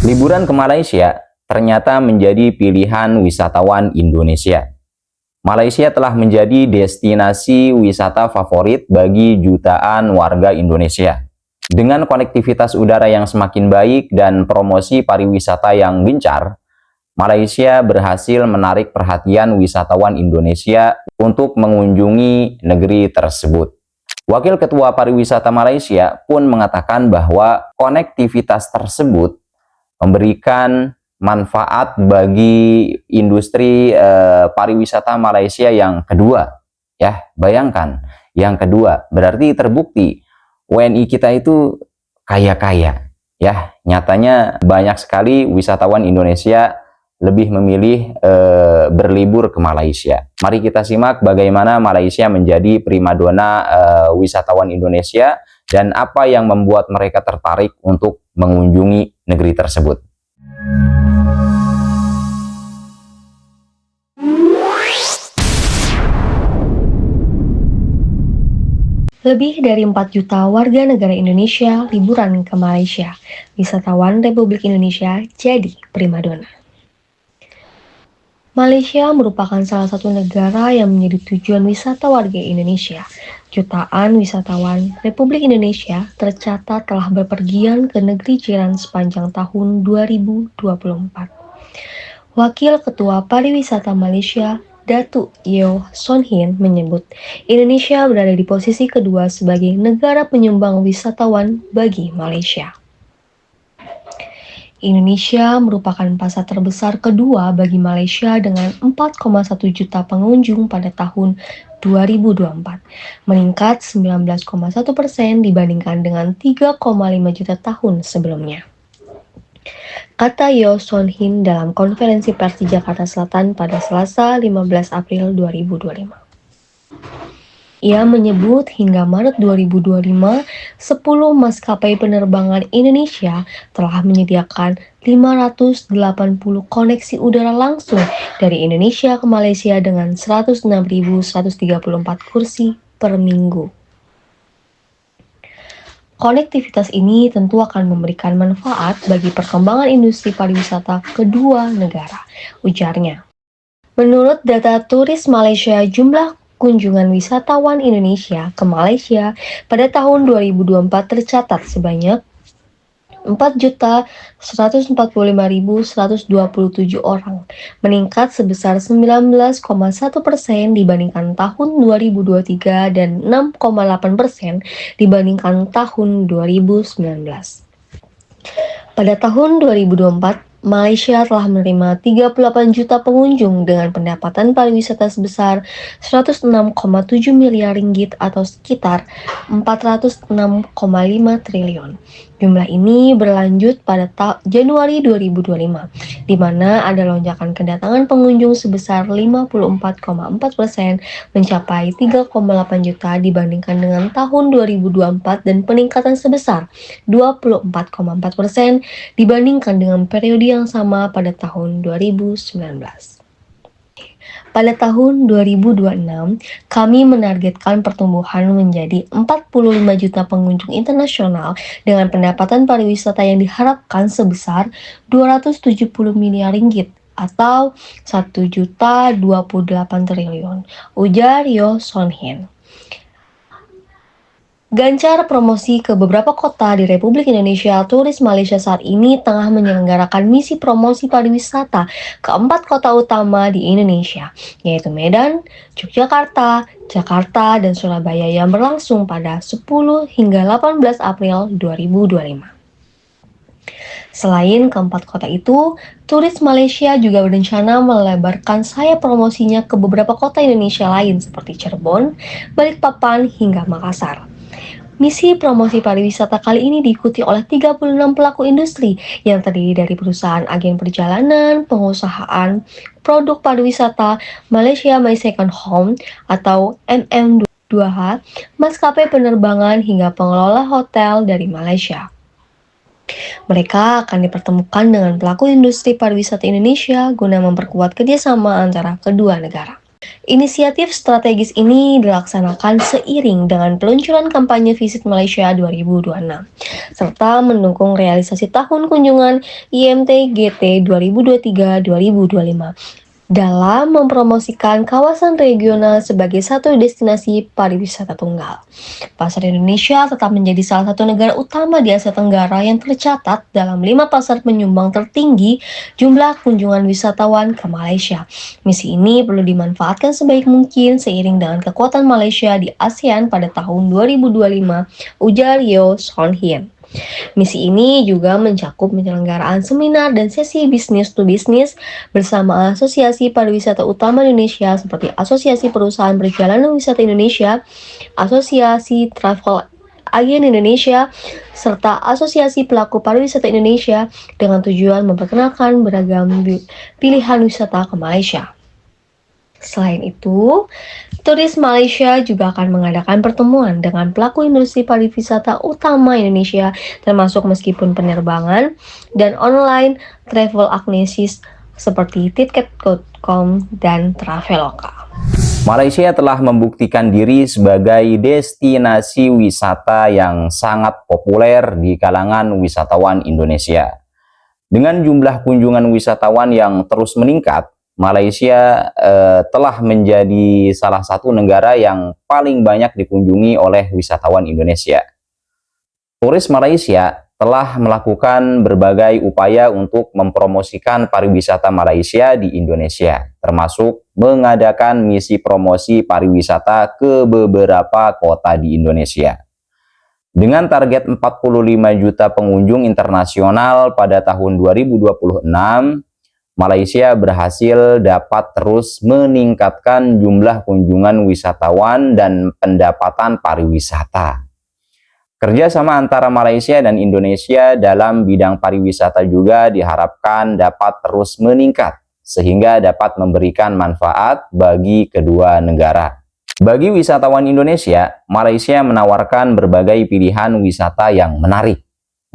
Liburan ke Malaysia ternyata menjadi pilihan wisatawan Indonesia. Malaysia telah menjadi destinasi wisata favorit bagi jutaan warga Indonesia. Dengan konektivitas udara yang semakin baik dan promosi pariwisata yang gencar, Malaysia berhasil menarik perhatian wisatawan Indonesia untuk mengunjungi negeri tersebut. Wakil Ketua Pariwisata Malaysia pun mengatakan bahwa konektivitas tersebut memberikan manfaat bagi industri pariwisata Malaysia yang kedua. Ya, bayangkan, yang kedua berarti terbukti WNI kita itu kaya-kaya. Ya, nyatanya banyak sekali wisatawan Indonesia lebih memilih berlibur ke Malaysia. Mari kita simak bagaimana Malaysia menjadi primadona wisatawan Indonesia dan apa yang membuat mereka tertarik untuk mengunjungi negeri tersebut. Lebih dari 4 juta warga negara Indonesia liburan ke Malaysia. Wisatawan Republik Indonesia jadi primadona. Malaysia merupakan salah satu negara yang menjadi tujuan wisata warga Indonesia. Jutaan wisatawan Republik Indonesia tercatat telah bepergian ke negeri jiran sepanjang tahun 2024. Wakil Ketua Pariwisata Malaysia, Datuk Yeoh Son Hin menyebut, Indonesia berada di posisi kedua sebagai negara penyumbang wisatawan bagi Malaysia. Indonesia merupakan pasar terbesar kedua bagi Malaysia dengan 4,1 juta pengunjung pada tahun 2024, meningkat 19,1% dibandingkan dengan 3,5 juta tahun sebelumnya. Kata Yeoh Son Hin dalam konferensi pers di Jakarta Selatan pada Selasa 15 April 2025. Ia menyebut hingga Maret 2025, 10 maskapai penerbangan Indonesia telah menyediakan 580 koneksi udara langsung dari Indonesia ke Malaysia dengan 106.134 kursi per minggu. Konektivitas ini tentu akan memberikan manfaat bagi perkembangan industri pariwisata kedua negara, ujarnya. Menurut data Turis Malaysia, jumlah kunjungan wisatawan Indonesia ke Malaysia pada tahun 2024 tercatat sebanyak 4.145.127 orang, meningkat sebesar 19,1% dibandingkan tahun 2023 dan 6,8% dibandingkan tahun 2019. Pada tahun 2024, Malaysia telah menerima 38 juta pengunjung dengan pendapatan pariwisata sebesar 106,7 miliar ringgit atau sekitar 406,5 triliun. Jumlah ini berlanjut pada Januari 2025, di mana ada lonjakan kedatangan pengunjung sebesar 54,4% mencapai 3,8 juta dibandingkan dengan tahun 2024 dan peningkatan sebesar 24,4% dibandingkan dengan periode yang sama pada tahun 2019. Pada tahun 2026, kami menargetkan pertumbuhan menjadi 45 juta pengunjung internasional dengan pendapatan pariwisata yang diharapkan sebesar 270 miliar ringgit atau 1.028 triliun, ujar Yeoh Son Hin. Gencar promosi ke beberapa kota di Republik Indonesia, Turis Malaysia saat ini tengah menyelenggarakan misi promosi pariwisata ke 4 kota utama di Indonesia, yaitu Medan, Yogyakarta, Jakarta, dan Surabaya yang berlangsung pada 10 hingga 18 April 2025. Selain keempat kota itu, Turis Malaysia juga berencana melebarkan sayap promosinya ke beberapa kota Indonesia lain seperti Cirebon, Balikpapan, hingga Makassar. Misi promosi pariwisata kali ini diikuti oleh 36 pelaku industri yang terdiri dari perusahaan agen perjalanan, pengusahaan produk pariwisata, Malaysia My Second Home atau MM2H, maskapai penerbangan hingga pengelola hotel dari Malaysia. Mereka akan dipertemukan dengan pelaku industri pariwisata Indonesia guna memperkuat kerjasama antara kedua negara. Inisiatif strategis ini dilaksanakan seiring dengan peluncuran kampanye Visit Malaysia 2026, serta mendukung realisasi tahun kunjungan IMT GT 2023-2025 dalam mempromosikan kawasan regional sebagai satu destinasi pariwisata tunggal. Pasar Indonesia tetap menjadi salah satu negara utama di Asia Tenggara yang tercatat dalam 5 pasar penyumbang tertinggi jumlah kunjungan wisatawan ke Malaysia. Misi ini perlu dimanfaatkan sebaik mungkin seiring dengan kekuatan Malaysia di ASEAN pada tahun 2025, ujar Yeo Son Hien. Misi ini juga mencakup penyelenggaraan seminar dan sesi business to business bersama Asosiasi Pariwisata Utama Indonesia seperti Asosiasi Perusahaan Perjalanan Wisata Indonesia, Asosiasi Travel Agen Indonesia, serta Asosiasi Pelaku Pariwisata Indonesia dengan tujuan memperkenalkan beragam pilihan wisata ke Malaysia. Selain itu, turis Malaysia juga akan mengadakan pertemuan dengan pelaku industri pariwisata utama Indonesia, termasuk meskipun penerbangan dan online travel agencies seperti Tiket.com dan Traveloka. Malaysia telah membuktikan diri sebagai destinasi wisata yang sangat populer di kalangan wisatawan Indonesia. Dengan jumlah kunjungan wisatawan yang terus meningkat, Malaysia telah menjadi salah satu negara yang paling banyak dikunjungi oleh wisatawan Indonesia. Turis Malaysia telah melakukan berbagai upaya untuk mempromosikan pariwisata Malaysia di Indonesia, termasuk mengadakan misi promosi pariwisata ke beberapa kota di Indonesia. Dengan target 45 juta pengunjung internasional pada tahun 2026, Malaysia berhasil dapat terus meningkatkan jumlah kunjungan wisatawan dan pendapatan pariwisata. Kerjasama antara Malaysia dan Indonesia dalam bidang pariwisata juga diharapkan dapat terus meningkat, sehingga dapat memberikan manfaat bagi kedua negara. Bagi wisatawan Indonesia, Malaysia menawarkan berbagai pilihan wisata yang menarik,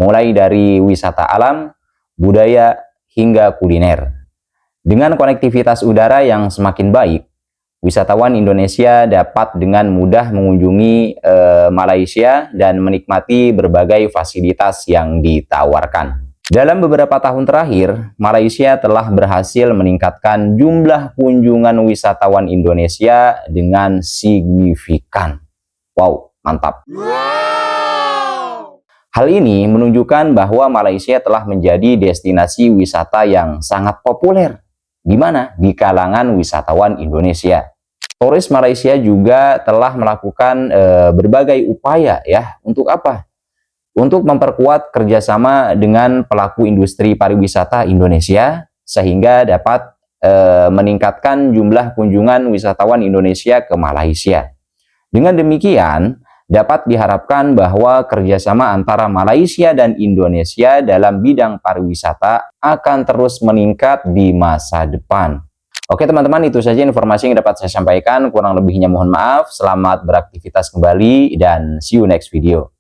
mulai dari wisata alam, budaya, hingga kuliner. Dengan konektivitas udara yang semakin baik, wisatawan Indonesia dapat dengan mudah mengunjungi Malaysia dan menikmati berbagai fasilitas yang ditawarkan. Dalam beberapa tahun terakhir, Malaysia telah berhasil meningkatkan jumlah kunjungan wisatawan Indonesia dengan signifikan. Wow, mantap! Hal ini menunjukkan bahwa Malaysia telah menjadi destinasi wisata yang sangat populer. Di mana? Di kalangan wisatawan Indonesia. Turis Malaysia juga telah melakukan berbagai upaya ya. Untuk apa? Untuk memperkuat kerjasama dengan pelaku industri pariwisata Indonesia sehingga dapat meningkatkan jumlah kunjungan wisatawan Indonesia ke Malaysia. Dengan demikian, dapat diharapkan bahwa kerjasama antara Malaysia dan Indonesia dalam bidang pariwisata akan terus meningkat di masa depan. Oke teman-teman, itu saja informasi yang dapat saya sampaikan. Kurang lebihnya mohon maaf. Selamat beraktivitas kembali dan see you next video.